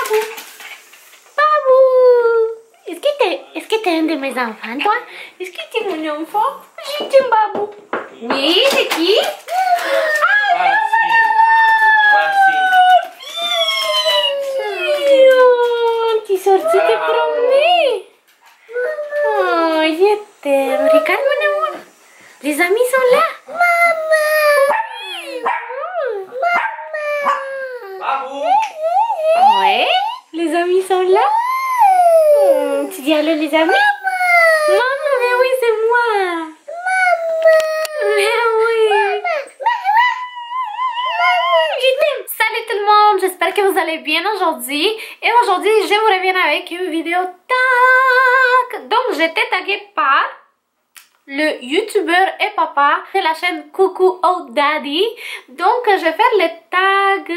Babou. Babou. Est-ce que t'es un de mes enfants, toi? Est-ce que t'es mon enfant? Je t'aime, Babou. Oui, c'est qui? Tu es sorti te promener. Oh, je t'aime. Regarde, mon amour. Les amis sont là. Babou. Ouais, les amis sont là. Tu dis allô, les amis? Maman, mais oui, c'est moi. Mais oui. Je t'aime. Salut tout le monde, j'espère que vous allez bien aujourd'hui. Et aujourd'hui, je vous reviens avec une vidéo tag. Donc, j'étais taguée par le youtubeur et papa de la chaîne Coucou Oh Daddy. Donc je vais faire le tag.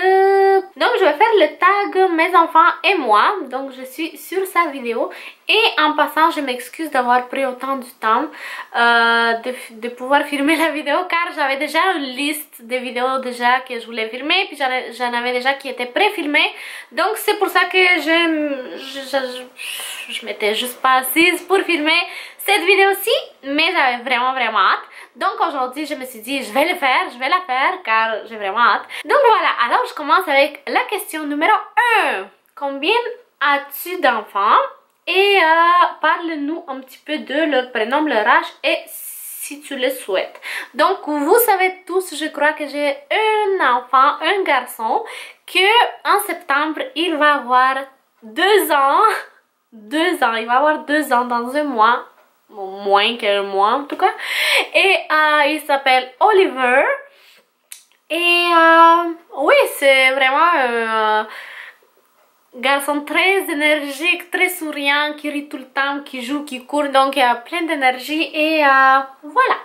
Mes enfants et moi. Donc je suis sur sa vidéo. Et en passant, je m'excuse d'avoir pris autant de temps de pouvoir filmer la vidéo, car j'avais déjà une liste de vidéos déjà que je voulais filmer, puis j'en avais déjà qui étaient pré-filmées. Donc c'est pour ça que je m'étais juste pas assise pour filmer cette vidéo-ci, mais j'avais vraiment hâte. Donc aujourd'hui, je me suis dit, je vais la faire car j'ai vraiment hâte. Donc voilà, alors je commence avec la question numéro 1. Combien as-tu d'enfants? Et parle-nous un petit peu de leur prénom, leur âge et si tu le souhaites. Donc vous savez tous, je crois que j'ai un enfant, un garçon, que en septembre, il va avoir 2 ans. 2 ans, il va avoir 2 ans dans un mois. Moins qu'un mois en tout cas. Et il s'appelle Oliver. Et oui, c'est vraiment un garçon très énergique, très souriant, qui rit tout le temps, qui joue, qui court. Donc il y a plein d'énergie. Et voilà.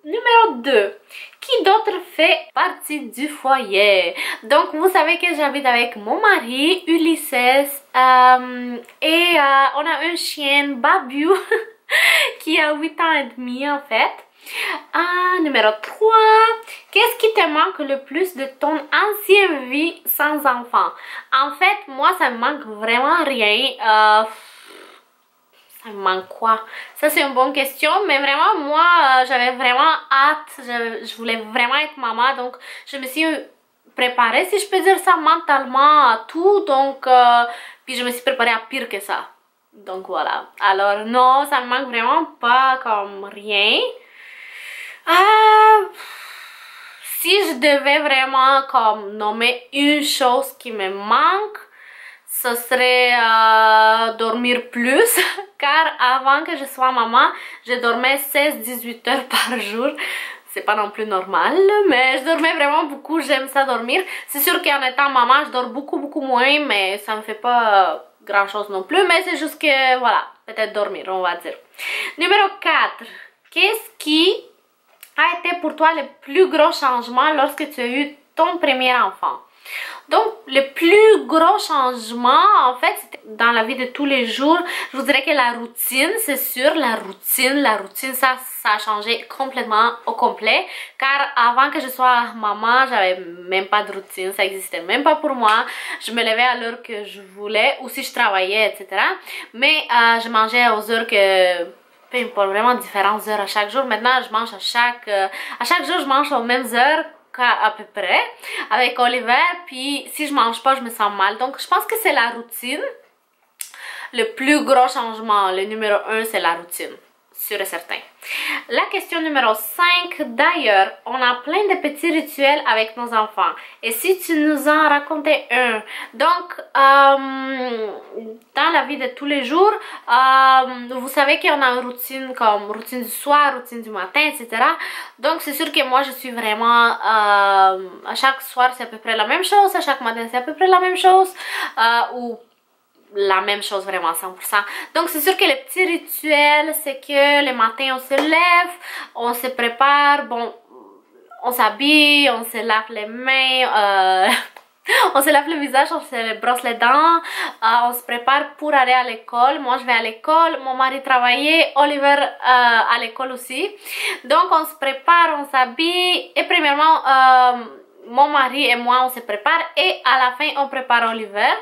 Numéro 2. Qui d'autre fait partie du foyer? Donc vous savez que j'habite avec mon mari, Ulysses, et on a un chien, Babu, qui a 8 ans et demi en fait. Numéro 3. Qu'est-ce qui te manque le plus de ton ancienne vie sans enfant? En fait, moi ça me manque vraiment rien. Ça me manque quoi? Ça c'est une bonne question, mais vraiment moi j'avais vraiment hâte, je voulais vraiment être maman, donc je me suis préparée, si je peux dire ça, mentalement à tout, donc puis je me suis préparée à pire que ça. Donc voilà, alors non, ça me manque vraiment pas comme rien. Si je devais vraiment comme nommer une chose qui me manque, ce serait dormir plus, car avant que je sois maman, je dormais 16-18 heures par jour. C'est pas non plus normal, mais je dormais vraiment beaucoup, j'aime ça dormir. C'est sûr qu'en étant maman, je dors beaucoup moins, mais ça me fait pas grand chose non plus, mais c'est juste que, voilà, peut-être dormir, on va dire. Numéro 4. Qu'est-ce qui a été pour toi le plus gros changement lorsque tu as eu ton premier enfant? Donc le plus gros changement en fait c'était dans la vie de tous les jours. Je vous dirais que la routine, c'est sûr, la routine ça a changé complètement au complet, car avant que je sois maman, j'avais même pas de routine, ça existait même pas pour moi. Je me levais à l'heure que je voulais, ou si je travaillais, etc. Mais je mangeais aux heures que, peu importe, vraiment différentes heures à chaque jour. Maintenant je mange à chaque jour, je mange aux mêmes heures à peu près avec Oliver, puis si je mange pas je me sens mal. Donc je pense que c'est la routine, le plus gros changement. Le numéro 1 c'est la routine, sûr et certain. La question numéro 5. D'ailleurs, on a plein de petits rituels avec nos enfants, et si tu nous en racontais un? Donc dans la vie de tous les jours, vous savez qu'on a une routine comme routine du soir, routine du matin, etc. Donc c'est sûr que moi je suis vraiment à chaque soir c'est à peu près la même chose, à chaque matin c'est à peu près la même chose, ou la même chose vraiment 100%. Donc c'est sûr que le petit rituel c'est que le matin on se lève, on se prépare, bon, on s'habille, on se lave les mains, on se lave le visage, on se brosse les dents, on se prépare pour aller à l'école. Moi je vais à l'école, mon mari travaillait, Oliver à l'école aussi. Donc on se prépare, on s'habille, et premièrement mon mari et moi on se prépare et à la fin on prépare Oliver.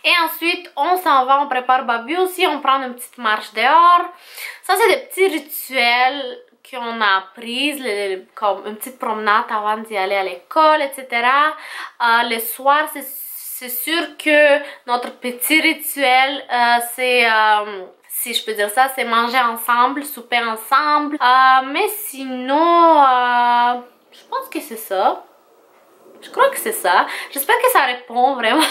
Et ensuite on s'en va, on prépare Babu aussi, on prend une petite marche dehors. Ça c'est des petits rituels qu'on a appris, comme une petite promenade avant d'y aller à l'école, etc. Le soir c'est sûr que notre petit rituel c'est... si je peux dire ça, c'est manger ensemble, souper ensemble. Mais sinon, je pense que c'est ça. Je crois que c'est ça. J'espère que ça répond vraiment.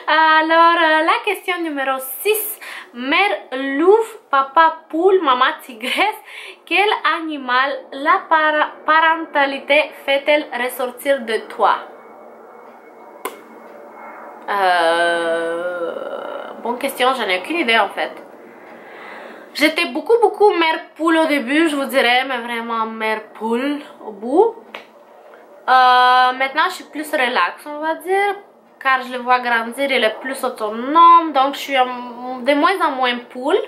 Alors, la question numéro 6. Mère louve, papa poule, maman tigresse. Quel animal la parentalité fait-elle ressortir de toi? Bonne question, j'en ai aucune idée en fait. J'étais beaucoup mère poule au début, je vous dirais, mais vraiment mère poule au bout. Maintenant je suis plus relax on va dire, car je le vois grandir, il est plus autonome, donc je suis de moins en moins poule.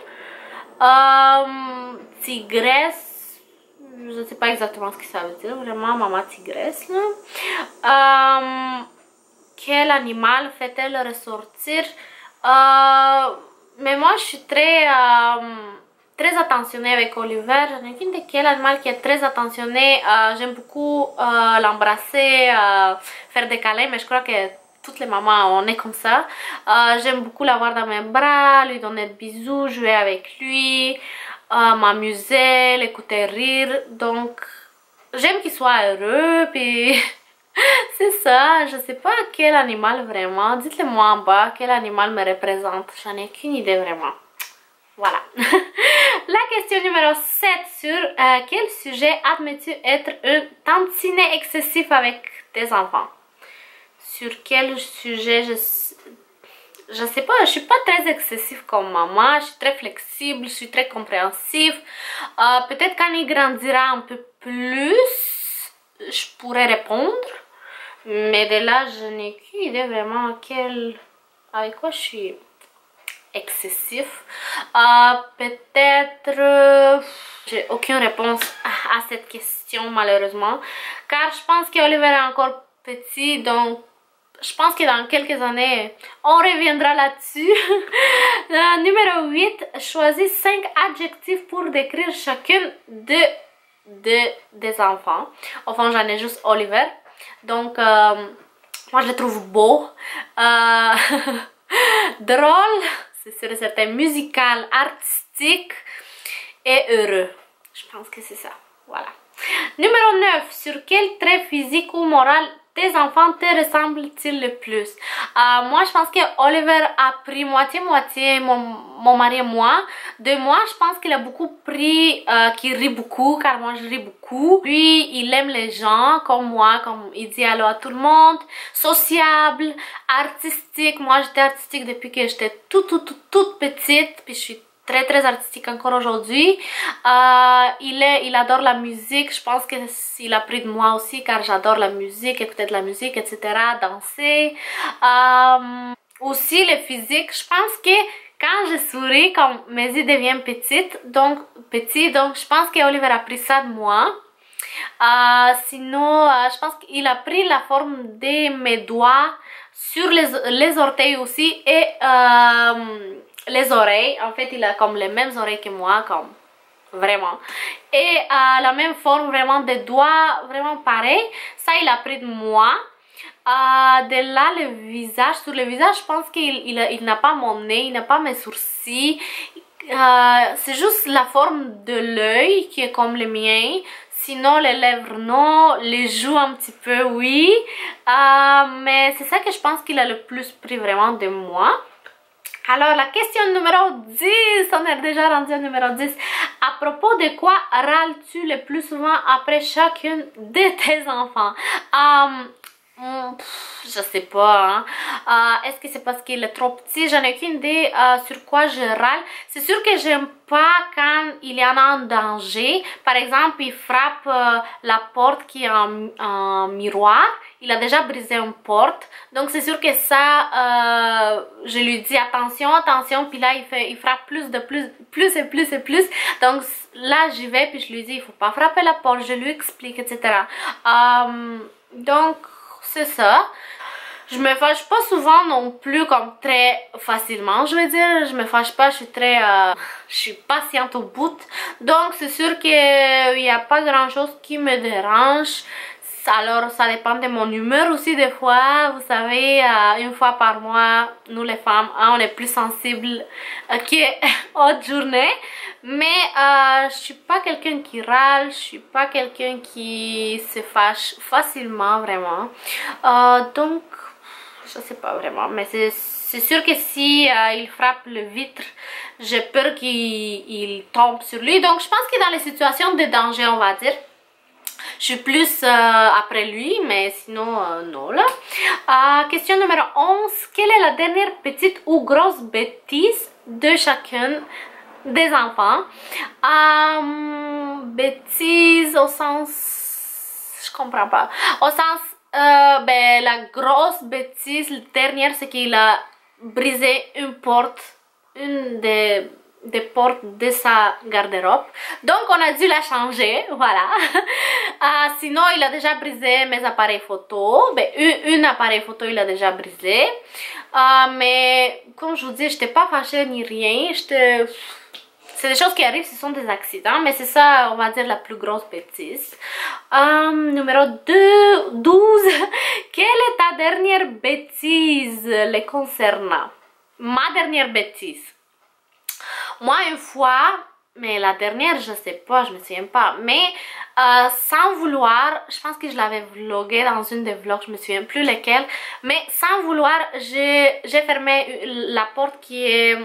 Tigresse, je ne sais pas exactement ce que ça veut dire, vraiment maman tigresse là. Quel animal fait-elle ressortir? Mais moi je suis très attentionnée avec Oliver. J'en ai qu'une de quel animal qui est très attentionné. J'aime beaucoup l'embrasser, faire des câlins, mais je crois que toutes les mamans on est comme ça. J'aime beaucoup l'avoir dans mes bras, lui donner des bisous, jouer avec lui, m'amuser, l'écouter rire. Donc j'aime qu'il soit heureux, puis c'est ça. Je sais pas quel animal vraiment. Dites-le moi en bas quel animal me représente. J'en ai qu'une idée vraiment. Voilà. La question numéro 7 sur quel sujet admets-tu être un tantinet excessif avec tes enfants? Sur quel sujet je sais pas, je suis pas très excessif comme maman, je suis très flexible, je suis très compréhensif. Peut-être quand il grandira un peu plus, je pourrais répondre. Mais de là, je n'ai qu'une idée vraiment avec quoi je suis excessif. Peut-être j'ai aucune réponse à cette question malheureusement, car je pense qu'Oliver est encore petit, donc je pense que dans quelques années on reviendra là-dessus. Numéro 8, choisis 5 adjectifs pour décrire chacune des enfants. Enfin j'en ai juste Oliver, donc moi je le trouve beau, drôle, c'est sûr et certain, musical, artistique et heureux. Je pense que c'est ça. Voilà. Numéro 9. Sur quel trait physique ou moral tes enfants te ressemblent-ils le plus? Moi, je pense que Oliver a pris moitié-moitié, mon mari et moi. De moi, je pense qu'il a beaucoup pris, qu'il rit beaucoup, car moi je ris beaucoup. Lui, il aime les gens comme moi, comme il dit allô à tout le monde. Sociable, artistique. Moi, j'étais artistique depuis que j'étais toute petite, puis je suis très artistique encore aujourd'hui. Il adore la musique. Je pense qu'il a pris de moi aussi, car j'adore la musique, écouter de la musique, etc. Danser. Aussi le physique. Je pense que quand je souris, quand mes yeux deviennent petits, donc je pense que Oliver a pris ça de moi. Sinon, je pense qu'il a pris la forme de mes doigts sur les orteils aussi, et les oreilles. En fait, il a comme les mêmes oreilles que moi, comme vraiment, et la même forme vraiment des doigts, vraiment pareil. Ça, il a pris de moi. De là, le visage, sur le visage, je pense qu'il n'a pas mon nez, il n'a pas mes sourcils. C'est juste la forme de l'œil qui est comme le mien. Sinon, les lèvres, non. Les joues, un petit peu, oui. Mais c'est ça que je pense qu'il a le plus pris vraiment de moi. Alors, la question numéro 10, on est déjà rendu au numéro 10. À propos de quoi râles-tu le plus souvent après chacune de tes enfants? je sais pas, hein. Est-ce que c'est parce qu'il est trop petit? J'en ai aucune idée sur quoi je râle. C'est sûr que j'aime pas quand il y en a un danger. Par exemple, il frappe la porte qui est en miroir. Il a déjà brisé une porte. Donc c'est sûr que ça, je lui dis attention, attention. Puis là, il frappe plus et plus. Donc là, j'y vais puis je lui dis il faut pas frapper la porte. Je lui explique, etc. Donc c'est ça. Je me fâche pas souvent non plus, comme très facilement, je veux dire. Je me fâche pas, je suis patiente au bout. Donc c'est sûr qu'il n'y a pas grand chose qui me dérange. Alors ça dépend de mon humeur aussi des fois. Vous savez, une fois par mois, nous les femmes, on est plus sensibles qu'autre journée. Mais je suis pas quelqu'un qui râle, je suis pas quelqu'un qui se fâche facilement, vraiment. Donc je sais pas vraiment, mais c'est sûr que si il frappe le vitre, j'ai peur qu'il tombe sur lui. Donc je pense que dans les situations de danger, on va dire, je suis plus après lui, mais sinon non là. Question numéro 11. Quelle est la dernière petite ou grosse bêtise de chacun des enfants? Bêtise au sens... Je comprends pas. Au sens... ben, la grosse bêtise, la dernière, c'est qu'il a brisé une porte, une des portes de sa garde-robe. Donc on a dû la changer, voilà. Sinon il a déjà brisé mes appareils photo. Ben, un appareil photo il a déjà brisé. Mais comme je vous dis, j'étais pas fâchée ni rien. C'est des choses qui arrivent, ce sont des accidents, mais c'est ça, on va dire, la plus grosse bêtise. Numéro 12. Quelle est ta dernière bêtise les concernant? Ma dernière bêtise. Moi, une fois, mais la dernière, je sais pas, je me souviens pas, mais sans vouloir, je pense que je l'avais vlogué dans une des vlogs, je me souviens plus lesquels, mais sans vouloir, j'ai fermé la porte qui est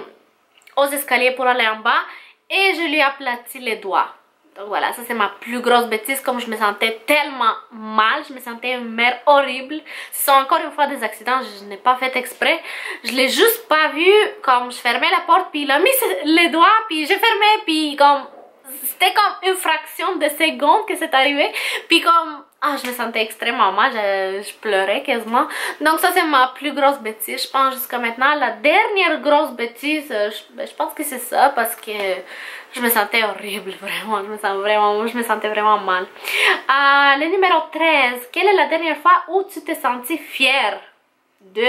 aux escaliers pour aller en bas et je lui ai aplati les doigts. Donc voilà, ça c'est ma plus grosse bêtise, comme je me sentais tellement mal, je me sentais une mère horrible. Ce sont encore une fois des accidents, je n'ai pas fait exprès. Je l'ai juste pas vu, comme je fermais la porte, puis il a mis les doigts, puis j'ai fermé, puis comme... C'était comme une fraction de seconde que c'est arrivé, puis comme... Ah, je me sentais extrêmement mal, je pleurais quasiment. Donc ça c'est ma plus grosse bêtise, je pense jusqu'à maintenant. La dernière grosse bêtise, je pense que c'est ça, parce que je me sentais horrible, vraiment. Je me sentais vraiment mal. Le numéro 13, quelle est la dernière fois où tu t'es sentie fière de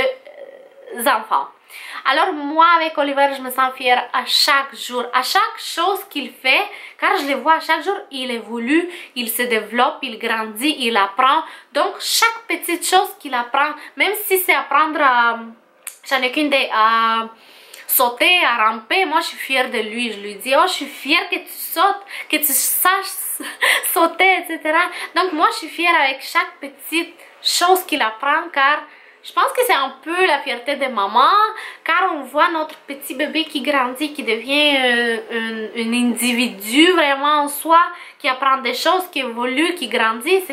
enfants? Alors moi avec Oliver je me sens fière à chaque jour, à chaque chose qu'il fait, car je le vois à chaque jour, il évolue, il se développe, il grandit, il apprend. Donc chaque petite chose qu'il apprend, même si c'est apprendre à, j'en ai qu'une idée, à sauter, à ramper, moi je suis fière de lui. Je lui dis oh je suis fière que tu sautes, que tu saches sauter, etc. Donc moi je suis fière avec chaque petite chose qu'il apprend, car je pense que c'est un peu la fierté de maman, car on voit notre petit bébé qui grandit, qui devient un individu vraiment en soi, qui apprend des choses, qui évolue, qui grandit.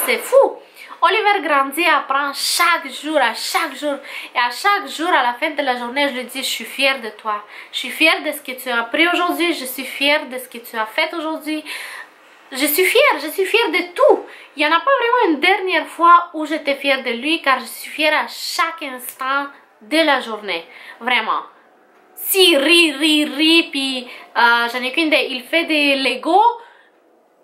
C'est fou. Oliver grandit, apprend chaque jour, à chaque jour. Et à chaque jour, à la fin de la journée, je lui dis, je suis fière de toi. Je suis fière de ce que tu as appris aujourd'hui. Je suis fière de ce que tu as fait aujourd'hui. Je suis fière de tout. Il n'y en a pas vraiment une dernière fois où j'étais fière de lui, car je suis fière à chaque instant de la journée. Vraiment. S'il rit, puis j'en ai qu'une idée, il fait des Lego,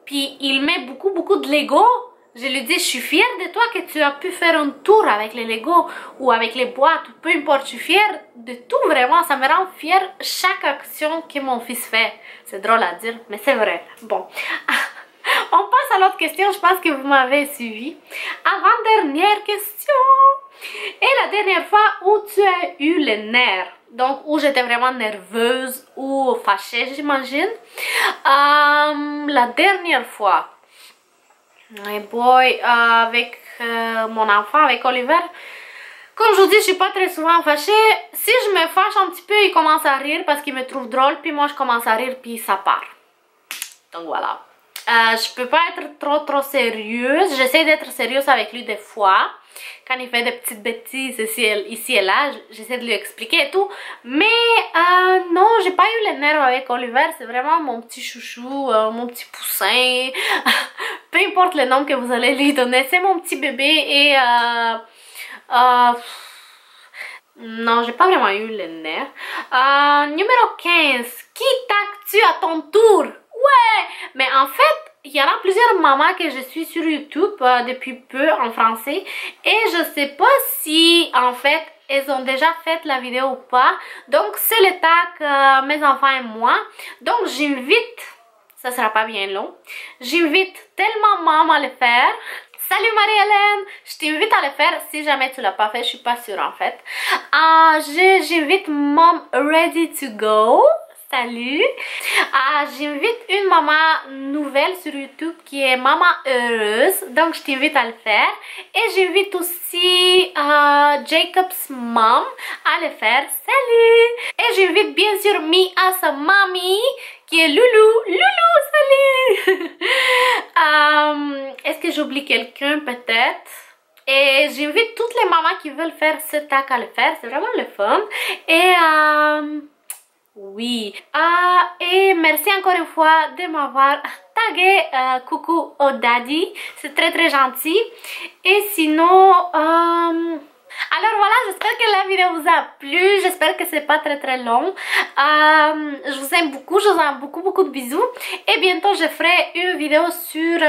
puis il met beaucoup de Lego. Je lui dis, je suis fière de toi que tu as pu faire un tour avec les Lego ou avec les boîtes, ou peu importe, je suis fière de tout vraiment. Ça me rend fière chaque action que mon fils fait. C'est drôle à dire, mais c'est vrai. Bon. On passe à l'autre question, je pense que vous m'avez suivi. Avant-dernière question. Et la dernière fois où tu as eu les nerfs, donc où j'étais vraiment nerveuse ou fâchée, j'imagine. La dernière fois, hey boy, avec mon enfant, avec Oliver, comme je vous dis, je suis pas très souvent fâchée. Si je me fâche un petit peu, il commence à rire parce qu'il me trouve drôle, puis moi je commence à rire, puis ça part. Donc voilà. Je peux pas être trop sérieuse. J'essaie d'être sérieuse avec lui des fois. Quand il fait des petites bêtises ici et là, j'essaie de lui expliquer et tout. Mais non, j'ai pas eu les nerfs avec Oliver. C'est vraiment mon petit chouchou, mon petit poussin. Peu importe le nom que vous allez lui donner. C'est mon petit bébé et... non, j'ai pas vraiment eu les nerfs. Numéro 15. Qui taques-tu à ton tour? Ouais! Mais en fait, il y en a plusieurs mamans que je suis sur YouTube depuis peu en français. Et je sais pas si, en fait, elles ont déjà fait la vidéo ou pas. Donc, c'est le tag mes enfants et moi. Donc, j'invite, ça sera pas bien long, j'invite tellement maman à le faire. Salut Marie-Hélène, je t'invite à le faire si jamais tu l'as pas fait, je suis pas sûre en fait. J'invite Mom Ready to Go. Salut! J'invite une maman nouvelle sur YouTube qui est Maman Heureuse, donc je t'invite à le faire. Et j'invite aussi Jacob's Mom à le faire. Salut! Et j'invite bien sûr Me as a Mommy qui est Loulou. Loulou, salut! Est-ce que j'oublie quelqu'un peut-être? Et j'invite toutes les mamans qui veulent faire ce tag à le faire, c'est vraiment le fun. Et oui. Et merci encore une fois de m'avoir tagué. Coucou au daddy. C'est très gentil. Et sinon... alors voilà, j'espère que la vidéo vous a plu. J'espère que c'est pas très long. Je vous aime beaucoup. Je vous envoie beaucoup de bisous. Et bientôt je ferai une vidéo sur...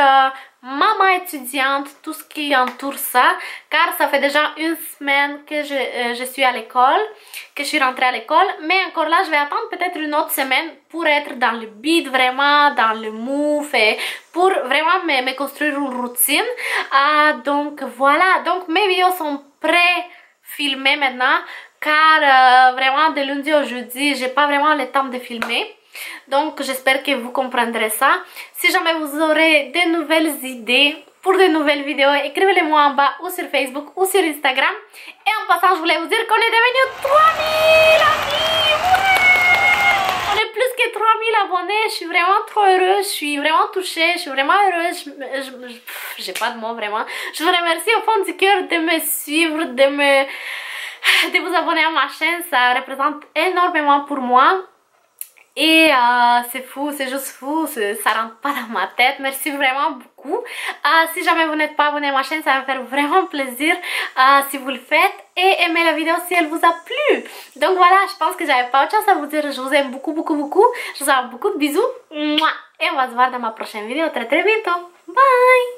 maman étudiante, tout ce qui entoure ça, car ça fait déjà une semaine que je suis à l'école, que je suis rentrée à l'école, mais encore là je vais attendre peut-être une autre semaine pour être dans le beat, vraiment dans le move et pour vraiment me construire une routine. Donc voilà, donc mes vidéos sont pré-filmées maintenant, car vraiment de lundi au jeudi j'ai pas vraiment le temps de filmer. Donc j'espère que vous comprendrez ça. Si jamais vous aurez de nouvelles idées pour de nouvelles vidéos, écrivez-les-moi en bas ou sur Facebook ou sur Instagram. Et en passant, je voulais vous dire qu'on est devenu 3000 amis. Ouais! On est plus que 3000 abonnés. Je suis vraiment trop heureuse. Je suis vraiment touchée. Je suis vraiment heureuse. J'ai pas de mots vraiment. Je vous remercie au fond du cœur de me suivre, de vous abonner à ma chaîne. Ça représente énormément pour moi. Et c'est fou, c'est juste fou, ça rentre pas dans ma tête. Merci vraiment beaucoup. Si jamais vous n'êtes pas abonné à ma chaîne, ça va me faire vraiment plaisir si vous le faites. Et aimez la vidéo si elle vous a plu. Donc voilà, je pense que j'avais pas autre chose à vous dire. Je vous aime beaucoup. Je vous envoie beaucoup de bisous. Et on va se voir dans ma prochaine vidéo très bientôt. Bye!